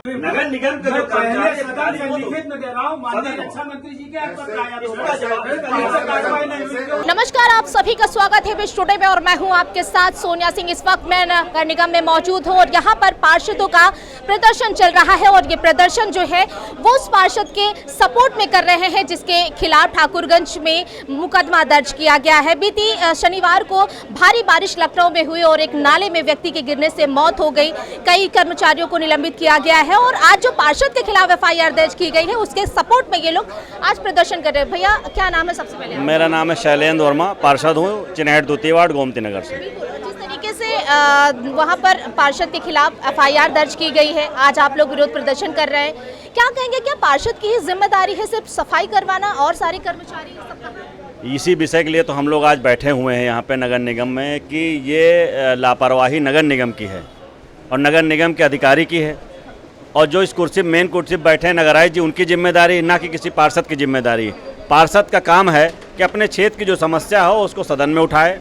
नगर निगम के जो कर्मचारी अधिकारी को लिखित में दे रहा हूँ, माननीय रक्षा मंत्री जी के नमस्कार, आप सभी का स्वागत है विश्व टुडे में और मैं हूं आपके साथ सोनिया सिंह। इस वक्त मैं नगर निगम में मौजूद हूं और यहां पर पार्षदों का प्रदर्शन चल रहा है और ये प्रदर्शन जो है वो उस पार्षद के सपोर्ट में कर रहे हैं जिसके खिलाफ ठाकुरगंज में मुकदमा दर्ज किया गया है। बीती शनिवार को भारी बारिश लखनऊ में हुई और एक नाले में व्यक्ति के गिरने से मौत हो गई। कई कर्मचारियों को निलंबित किया गया है और आज जो पार्षद के खिलाफ एफआईआर दर्ज की गई है उसके सपोर्ट में ये लोग आज प्रदर्शन कर रहे हैं। भैया क्या नाम है? सबसे पहले मेरा नाम है शैलेंद्र वर्मा, पार्षद हूँ चिनहट द्वितीय वार्ड गोमती नगर से। जिस तरीके से वहाँ पर पार्षद के खिलाफ एफआईआर दर्ज की गई है, आज आप लोग विरोध प्रदर्शन कर रहे हैं, क्या कहेंगे? क्या पार्षद की ही जिम्मेदारी है सिर्फ सफाई करवाना और सारे कर्मचारी सबका? इसी विषय के लिए तो हम लोग आज बैठे हुए हैं यहाँ पे नगर निगम में कि ये लापरवाही नगर निगम की है और नगर निगम के अधिकारी की है और जो इस कुर्सी मेन कुर्सी बैठे हैं नगरायुक्त जी, उनकी जिम्मेदारी ना कि किसी पार्षद की जिम्मेदारी। पार्षद का काम है कि अपने क्षेत्र की जो समस्या हो उसको सदन में उठाए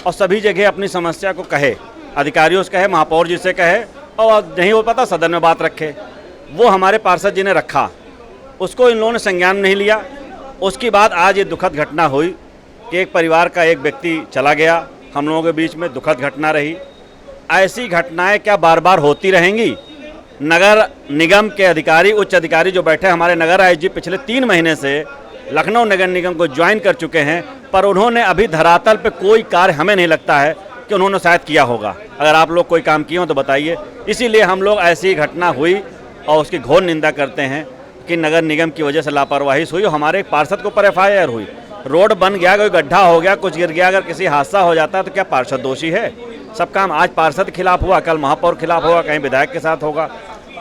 और सभी जगह अपनी समस्या को कहे, अधिकारियों से कहे, महापौर जी से कहे और नहीं हो पाता सदन में बात रखे। वो हमारे पार्षद जी ने रखा, उसको इन लोगों ने संज्ञान नहीं लिया। उसके बाद आज ये दुखद घटना हुई कि एक परिवार का एक व्यक्ति चला गया, हम लोगों के बीच में दुखद घटना रही। ऐसी घटनाएं क्या बार बार होती रहेंगी? नगर निगम के अधिकारी, उच्च अधिकारी जो बैठे हमारे नगर आयुक्त जी पिछले 3 महीने से लखनऊ नगर निगम को ज्वाइन कर चुके हैं, पर उन्होंने अभी धरातल पे कोई कार्य हमें नहीं लगता है कि उन्होंने शायद किया होगा। अगर आप लोग कोई काम किए हो तो बताइए। इसीलिए हम लोग ऐसी घटना हुई और उसकी घोर निंदा करते हैं कि नगर निगम की वजह से लापरवाही हुई और हमारे एक पार्षद को पर एफआईआर हुई। रोड बन गया, कोई गड्ढा हो गया, कुछ गिर गया, अगर किसी हादसा हो जाता है तो क्या पार्षद दोषी है? सब काम आज पार्षद के खिलाफ हुआ, कल महापौर खिलाफ होगा, कहीं विधायक के साथ होगा।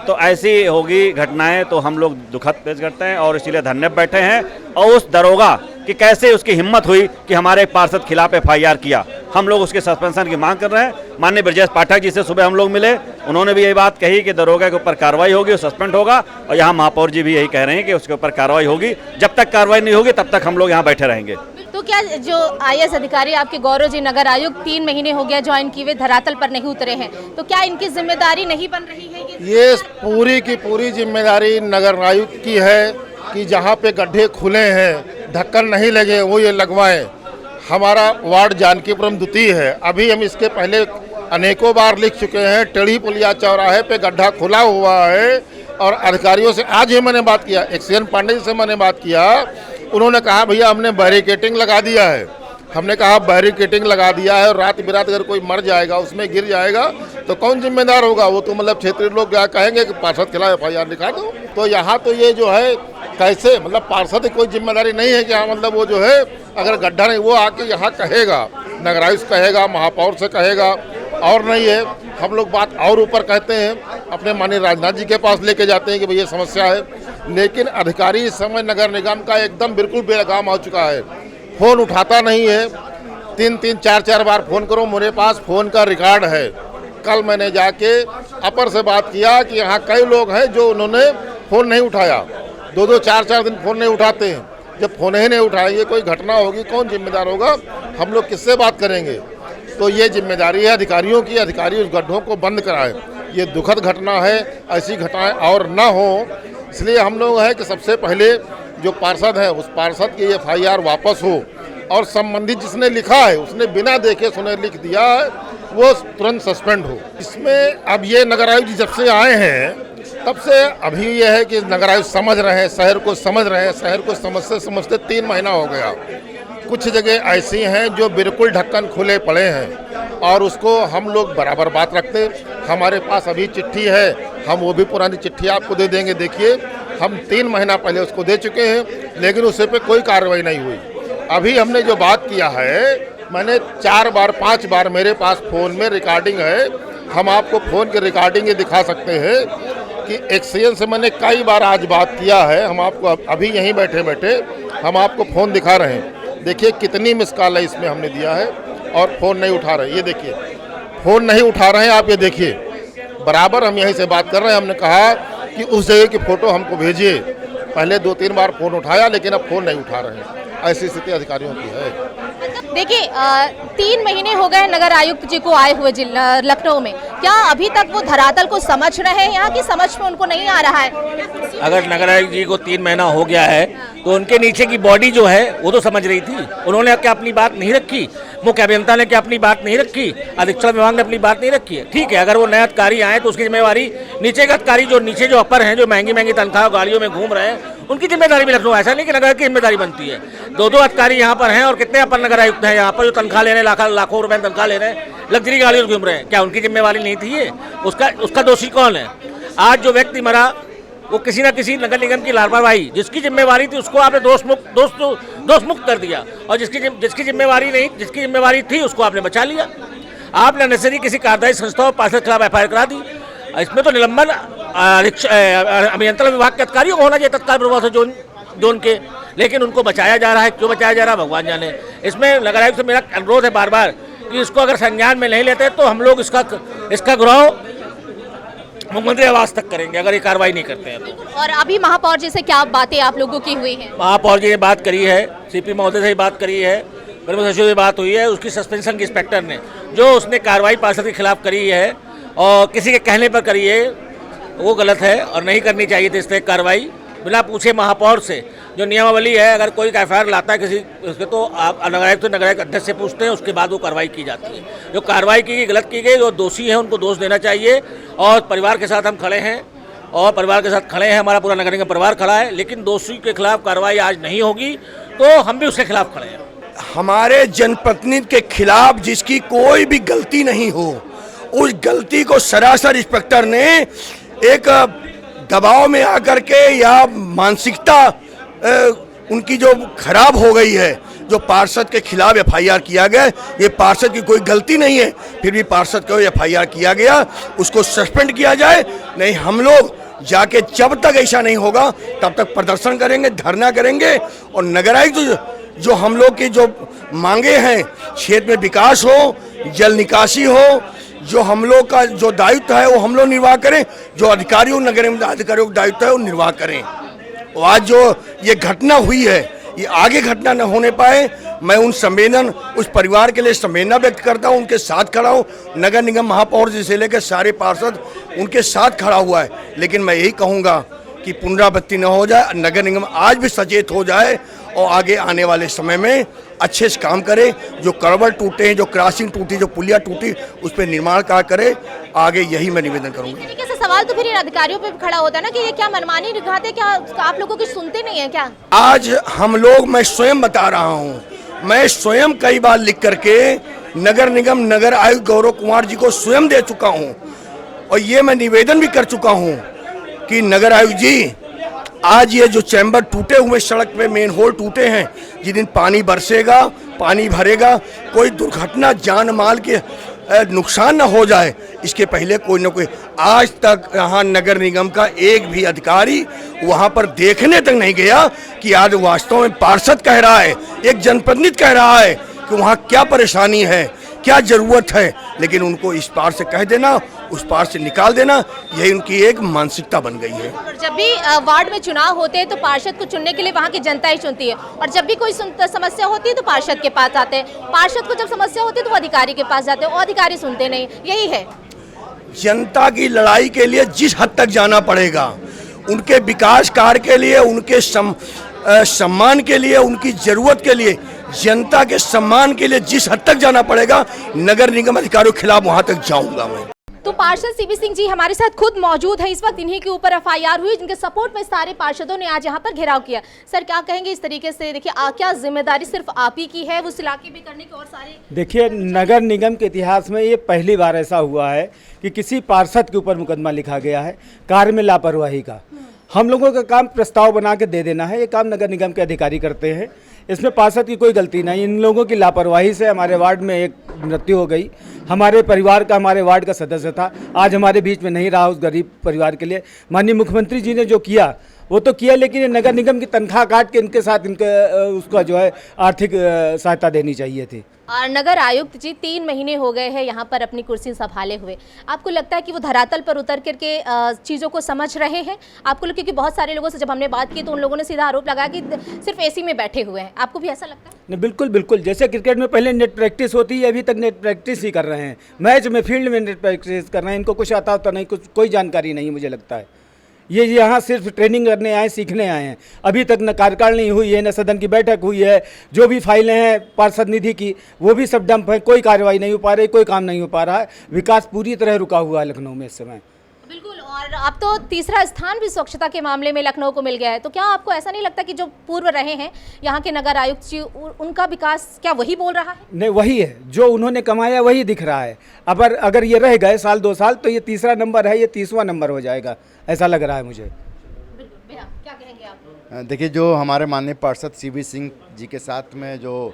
तो ऐसी होगी घटनाएं तो हम लोग दुखद पेश करते हैं और इसीलिए धरने पर बैठे हैं। और उस दरोगा कि कैसे उसकी हिम्मत हुई कि हमारे एक पार्षद खिलाफ एफआईआर किया, हम लोग उसके सस्पेंशन की मांग कर रहे हैं। माननीय ब्रजेश पाठक जी से सुबह हम लोग मिले, उन्होंने भी यही बात कही कि दरोगा के ऊपर कार्रवाई होगी, वो सस्पेंड होगा और यहाँ महापौर जी भी यही कह रहे हैं कि उसके ऊपर कार्रवाई होगी। जब तक कार्रवाई नहीं होगी तब तक हम लोग यहाँ बैठे रहेंगे। तो क्या जो आईएएस अधिकारी आपके गौरव जी नगर आयुक्त 3 महीने हो गया ज्वाइन किए हुए, धरातल पर नहीं उतरे हैं, तो क्या इनकी जिम्मेदारी नहीं बन रही है? ये पूरी की पूरी जिम्मेदारी नगर आयुक्त की है कि जहाँ पे गड्ढे खुले हैं, ढक्कन नहीं लगे, वो ये लगवाएं। हमारा वार्ड जानकीपुरम द्वितीय है, अभी हम इसके पहले अनेकों बार लिख चुके हैं। टेढ़ी पुलिया चौराहे पे गड्ढा खुला हुआ है और अधिकारियों से आज ही मैंने बात किया, एक्सीएन पांडे जी से मैंने बात किया। उन्होंने कहा भैया हमने बैरिकेटिंग लगा दिया है। हमने कहा बैरिकेटिंग लगा दिया है और रात बिरात अगर कोई मर जाएगा, उसमें गिर जाएगा तो कौन जिम्मेदार होगा? वो तो मतलब क्षेत्रीय लोग क्या कहेंगे कि पार्षद खिलाफ एफआईआर लिखा दो। तो यहाँ तो ये जो है कैसे मतलब पार्षद की कोई जिम्मेदारी नहीं है कि हाँ मतलब वो जो है अगर गड्ढा नहीं, वो आके यहाँ कहेगा, नगरायुक्त कहेगा, महापौर से कहेगा और नहीं है। हम लोग बात और ऊपर कहते हैं, अपने माननीय राजनाथ जी के पास लेके जाते हैं कि भैया समस्या है, लेकिन अधिकारी इस समय नगर निगम का एकदम बिल्कुल बेलगाम हो चुका है। फ़ोन उठाता नहीं है, 3-3, 4-4 बार फ़ोन करो, मेरे पास फ़ोन का रिकॉर्ड है। कल मैंने जाके अपर से बात किया कि यहाँ कई लोग हैं जो उन्होंने फ़ोन नहीं उठाया, 2-2, 4-4 दिन फ़ोन नहीं उठाते हैं। जब फ़ोन ही नहीं उठाएंगे, कोई घटना होगी, कौन जिम्मेदार होगा? हम लोग किससे बात करेंगे? तो ये जिम्मेदारी है अधिकारियों की, अधिकारी उस गड्ढों को बंद कराए। ये दुखद घटना है, ऐसी घटनाएं और ना हो, इसलिए हम लोग हैं कि सबसे पहले जो पार्षद है उस पार्षद की एफआईआर वापस हो और संबंधित जिसने लिखा है उसने बिना देखे सुने लिख दिया है, वो तुरंत सस्पेंड हो। इसमें अब ये नगर आयुक्त जब से आए हैं तब से अभी ये है कि नगर आयुक्त समझ रहे हैं, शहर को समझ रहे हैं, शहर को समझते समझते 3 महीना हो गया। कुछ जगह ऐसी हैं जो बिल्कुल ढक्कन खुले पड़े हैं और उसको हम लोग बराबर बात रखते हैं। हमारे पास अभी चिट्ठी है, हम वो भी पुरानी चिट्ठी आपको दे देंगे। देखिए हम 3 महीना पहले उसको दे चुके हैं, लेकिन उससे पे कोई कार्रवाई नहीं हुई। अभी हमने जो बात किया है, मैंने 4 बार 5 बार मेरे पास फ़ोन में रिकॉर्डिंग है, हम आपको फ़ोन की रिकॉर्डिंग ये दिखा सकते हैं कि एक्सीएन से मैंने कई बार आज बात किया है। हम आपको अभी यहीं बैठे बैठे हम आपको फ़ोन दिखा रहे हैं। देखिए कितनी मिस कॉल है इसमें हमने दिया है और फ़ोन नहीं उठा रहे। ये देखिए फ़ोन नहीं उठा रहे हैं आप, ये देखिए बराबर हम यहीं से बात कर रहे हैं। हमने कहा कि उस जगह की फ़ोटो हमको भेजिए, पहले 2-3 बार फ़ोन उठाया लेकिन अब फ़ोन नहीं उठा रहे हैं। ऐसी स्थिति अधिकारियों की है। देखिए 3 महीने हो गए नगर आयुक्त जी को आए हुए लखनऊ में, क्या अभी तक वो धरातल को समझ रहे हैं? यहाँ की समझ में उनको नहीं आ रहा है। अगर नगर आयुक्त जी को 3 महीना हो गया है तो उनके नीचे की बॉडी जो है वो तो समझ रही थी। उन्होंने क्या अपनी बात नहीं रखी? मुख्य अभियंता ने क्या अपनी बात नहीं रखी? अधीक्षण विभाग ने अपनी बात नहीं रखी है। ठीक है, अगर वो नए अधिकारी आए तो उसकी जिम्मेवारी नीचे के अधिकारी जो नीचे जो अपर हैं, जो महंगी महंगी तनख्वाह गाड़ियों में घूम रहे हैं, उनकी जिम्मेदारी भी लखनऊ। ऐसा नहीं कि नगर की जिम्मेदारी बनती है। 2-2 अधिकारी यहाँ पर हैं और कितने अपर नगर आयुक्त हैं यहाँ पर जो तनख्वाह ले रहे हैं, लाखों रुपए तनख्वाह ले रहे हैं, लग्जरी गाड़ियों में घूम रहे हैं। क्या उनकी जिम्मेवारी नहीं थी ये? उसका दोषी कौन है? आज जो व्यक्ति मरा वो किसी न किसी नगर निगम की लापरवाही, जिसकी जिम्मेवारी थी उसको आपने दोष मुक्त कर दिया, और जिसकी जिम्मेवारी नहीं, जिसकी जिम्मेवारी थी उसको आपने बचा लिया। आपने नर्सरी किसी कार्यदायी संस्था और पार्षद के खिलाफ एफआईआर करा दी। इसमें तो निलंबन अभियंत्रण विभाग के अधिकारियों को होना चाहिए तत्काल प्रभाव से जोन के, लेकिन उनको बचाया जा रहा है। क्यों बचाया जा रहा है भगवान जाने। इसमें नगर आयुक्त से मेरा अनुरोध है बार बार कि इसको अगर संज्ञान में नहीं लेते तो हम लोग इसका गृह मुख्यमंत्री आवास तक करेंगे अगर ये कार्रवाई नहीं करते हैं तो। और अभी महापौर जी से क्या बातें आप लोगों की हुई हैं? महापौर जी ने बात करी है, सीपी महोदय से बात करी है, प्रमुख सचिव से बात हुई है। उसकी सस्पेंशन की इंस्पेक्टर ने जो उसने कार्रवाई पार्षद के खिलाफ करी है और किसी के कहने पर करी है, वो गलत है और नहीं करनी चाहिए थी इस पर कार्रवाई। बिना पूछे महापौर से जो नियमावली है, अगर कोई एफआईआर लाता है किसी उसके तो आप नगर आयुक्त अध्यक्ष से पूछते हैं, उसके बाद वो कार्रवाई की जाती है। जो कार्रवाई की गई गलत की गई, जो दोषी हैं उनको दोष देना चाहिए। और परिवार के साथ हम खड़े हैं और परिवार के साथ खड़े हैं, हमारा पूरा नगर निगम परिवार खड़ा है। लेकिन दोषी के खिलाफ कार्रवाई आज नहीं होगी तो हम भी उसके खिलाफ खड़े हैं। हमारे जनप्रतिनिधि के खिलाफ जिसकी कोई भी गलती नहीं हो, उस गलती को सरासर इंस्पेक्टर ने एक दबाव में आकर के या मानसिकता उनकी जो खराब हो गई है, जो पार्षद के खिलाफ एफआईआर किया गया, ये पार्षद की कोई गलती नहीं है, फिर भी पार्षद को एफआईआर किया गया, उसको सस्पेंड किया जाए। नहीं, हम लोग जाके जब तक ऐसा नहीं होगा तब तक प्रदर्शन करेंगे, धरना करेंगे। और नगर आयुक्त जो हम लोग की जो मांगे हैं, क्षेत्र में विकास हो, जल निकासी हो, जो हम लोग का जो दायित्व है वो हम लोग निर्वाह करें, जो अधिकारियों नगर अधिकारियों का दायित्व है वो निर्वाह करें। और आज जो ये घटना हुई है, ये आगे घटना न होने पाए, मैं उस परिवार के लिए संवेदना व्यक्त करता हूँ, उनके साथ खड़ा हूँ। नगर निगम महापौर जी से लेकर सारे पार्षद उनके साथ खड़ा हुआ है। लेकिन मैं यही कहूँगा कि पुनरावृत्ति न हो जाए, नगर निगम आज भी सचेत हो जाए और आगे आने वाले समय में अच्छे से काम करे। जो कड़वट टूटे हैं, जो क्रॉसिंग टूटी, जो पुलिया टूटी, उस पर निर्माण कार्य करे। आगे यही मैं निवेदन करूँगा। इस तरीके से सवाल तो फिर इन अधिकारियों पे भी खड़ा होता है ना कि ये क्या मनमानी दिखाते, क्या आप लोगों की सुनते नहीं है क्या? आज हम लोग, मैं स्वयं बता रहा हूँ, मैं स्वयं कई बार लिख करके नगर निगम नगर आयुक्त गौरव कुमार जी को स्वयं दे चुका हूँ और ये मैं निवेदन भी कर चुका हूँ कि नगर आयुक्त जी, आज ये जो चैम्बर टूटे हुए सड़क पे मेन होल टूटे हैं, जिस दिन पानी बरसेगा, पानी भरेगा, कोई दुर्घटना जान माल के नुकसान न हो जाए, इसके पहले कोई न कोई, आज तक यहाँ नगर निगम का एक भी अधिकारी वहाँ पर देखने तक नहीं गया कि आज वास्तव में पार्षद कह रहा है, एक जनप्रतिनिधि कह रहा है कि वहाँ क्या परेशानी है, क्या जरूरत है। लेकिन उनको इस पार से कह देना, उस पार से निकाल देना, यही उनकी एक मानसिकता बन गई है। और जब भी वार्ड में चुनाव होते हैं तो पार्षद को चुनने के लिए वहाँ की जनता ही चुनती है, और जब भी कोई समस्या होती है तो पार्षद के पास आते हैं। पार्षद को जब समस्या होती है तो वो अधिकारी के पास जाते हैं, वो अधिकारी सुनते नहीं। यही है जनता की लड़ाई के लिए जिस हद तक जाना पड़ेगा, उनके विकास कार्य के लिए, उनके सम्मान के लिए, उनकी जरूरत के लिए, जनता के सम्मान के लिए जिस हद तक जाना पड़ेगा, नगर निगम अधिकारियों के खिलाफ वहां तक जाऊंगा मैं। तो पार्षद सीबी सिंह जी हमारे साथ खुद मौजूद है इस वक्त। इन्हीं के ऊपर एफआईआर हुई, जिनके सपोर्ट में सारे पार्षदों ने आज यहाँ पर घेराव किया। सर, क्या कहेंगे इस तरीके से? देखिए, क्या जिम्मेदारी सिर्फ आप ही की है उस इलाके में करने की, और सारे? देखिए, नगर निगम के इतिहास में ये पहली बार ऐसा हुआ है कि किसी पार्षद के ऊपर मुकदमा लिखा गया है कार्य में लापरवाही का। हम लोगों का काम प्रस्ताव बना के दे देना है, ये काम नगर निगम के अधिकारी करते हैं। इसमें पार्षद की कोई गलती नहीं। इन लोगों की लापरवाही से हमारे वार्ड में एक मृत्यु हो गई। हमारे परिवार का, हमारे वार्ड का सदस्य था, आज हमारे बीच में नहीं रहा। उस गरीब परिवार के लिए माननीय मुख्यमंत्री जी ने जो किया वो तो किया, लेकिन ये नगर निगम की तनख्वाह काट के इनके साथ उसका जो है आर्थिक सहायता देनी चाहिए थी। और नगर आयुक्त जी 3 महीने हो गए हैं यहाँ पर अपनी कुर्सी संभाले हुए, आपको लगता है कि वो धरातल पर उतर करके चीज़ों को समझ रहे हैं? आपको क्योंकि बहुत सारे लोगों से जब हमने बात की तो उन लोगों ने सीधा आरोप लगाया कि सिर्फ एसी में बैठे हुए हैं, आपको भी ऐसा लगता है? नहीं, बिल्कुल बिल्कुल, जैसे क्रिकेट में पहले नेट प्रैक्टिस होती है, अभी तक नेट प्रैक्टिस ही कर रहे हैं, मैच में फील्ड में नेट प्रैक्टिस कर रहे हैं, इनको कुछ आता होता नहीं, कुछ कोई जानकारी नहीं मुझे लगता है। ये यहाँ सिर्फ ट्रेनिंग करने आए, सीखने आए हैं। अभी तक न कार्यकाल नहीं हुई है, न सदन की बैठक हुई है, जो भी फाइलें हैं पार्षद निधि की वो भी सब डंप है, कोई कार्रवाई नहीं हो पा रही, कोई काम नहीं हो पा रहा है। विकास पूरी तरह रुका हुआ है लखनऊ में इस समय। बिल्कुल, और अब तो तीसरा स्थान भी स्वच्छता के मामले में लखनऊ को मिल गया है, तो क्या आपको ऐसा नहीं लगता कि जो पूर्व रहे हैं यहाँ के नगर आयुक्त जी, उनका विकास क्या वही बोल रहा है? नहीं, वही है जो उन्होंने कमाया वही दिख रहा है। अगर ये रह गए साल 2 साल तो ये तीसरा नंबर है, ये 30वां नंबर हो जाएगा, ऐसा लग रहा है मुझे। भैया क्या कहेंगे आप? देखिए, जो हमारे माननीय पार्षद सीबी सिंह जी के साथ में जो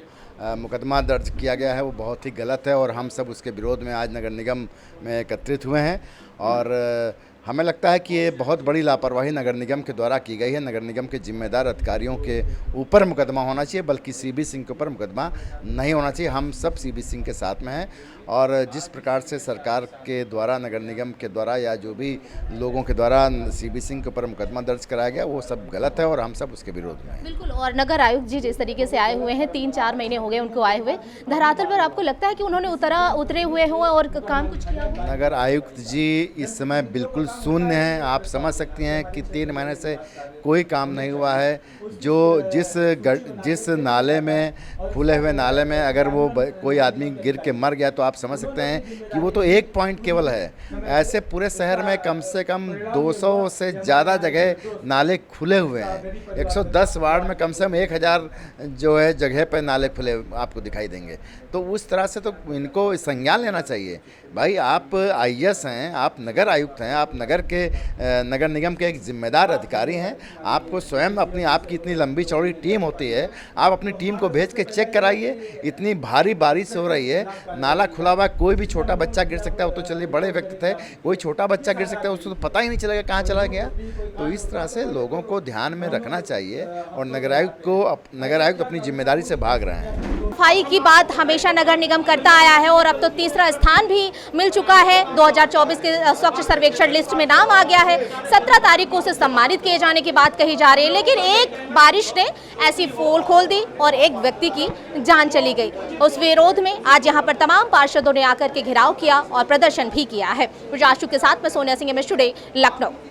मुकदमा दर्ज किया गया है वो बहुत ही गलत है और हम सब उसके विरोध में आज नगर निगम में एकत्रित हुए हैं। और हमें लगता है कि ये बहुत बड़ी लापरवाही नगर निगम के द्वारा की गई है। नगर निगम के जिम्मेदार अधिकारियों के ऊपर मुकदमा होना चाहिए, बल्कि सीबी सिंह के ऊपर मुकदमा नहीं होना चाहिए। हम सब सीबी सिंह के साथ में हैं और जिस प्रकार से सरकार के द्वारा, नगर निगम के द्वारा या जो भी लोगों के द्वारा सीबी सिंह के ऊपर मुकदमा दर्ज कराया गया वो सब गलत है और हम सब उसके विरोध में हैं। बिल्कुल, और नगर आयुक्त जी जिस तरीके से आए हुए हैं, 3-4 महीने हो गए उनको आए हुए, धरातल पर आपको लगता है कि उन्होंने उतरे हुए हों और काम कुछ किया हो? नगर आयुक्त जी इस समय बिल्कुल शून्य हैं। आप समझ सकती हैं कि 3 महीने से कोई काम नहीं हुआ है। जो जिस नाले में, खुले हुए नाले में अगर वो कोई आदमी गिर के मर गया तो आप समझ सकते हैं कि वो तो एक पॉइंट केवल है। ऐसे पूरे शहर में कम से कम 200 से ज़्यादा जगह नाले खुले हुए हैं। 110 वार्ड में कम से कम 1000 जो है जगह पर नाले खुले आपको दिखाई देंगे। तो उस तरह से तो इनको संज्ञान लेना चाहिए। भाई, आप IAS हैं, आप नगर आयुक्त हैं, आप नगर निगम के एक जिम्मेदार अधिकारी हैं। आपको स्वयं आपकी इतनी लंबी चौड़ी टीम होती है, आप अपनी टीम को भेज के चेक कराइए। इतनी भारी बारिश हो रही है, नाला खुला हुआ, कोई भी छोटा बच्चा गिर सकता है। वो तो चलिए बड़े व्यक्ति थे, कोई छोटा बच्चा गिर सकता है, उसको तो पता ही नहीं चलेगा कहाँ चला गया। तो इस तरह से लोगों को ध्यान में रखना चाहिए और नगर आयुक्त अपनी जिम्मेदारी से भाग रहे हैं। सफाई की बात हमेशा नगर निगम करता आया है और अब तो तीसरा स्थान भी मिल चुका है। 2024 के स्वच्छ सर्वेक्षण लिस्ट में नाम आ गया है। 17 तारीख को उसे सम्मानित किए जाने की बात कही जा रही है, लेकिन एक बारिश ने ऐसी पोल खोल दी और एक व्यक्ति की जान चली गई। उस विरोध में आज यहाँ पर तमाम पार्षदों ने आकर के घेराव किया और प्रदर्शन भी किया है। प्रजाशु के साथ में सोनिया सिंह, MS टुडे, लखनऊ।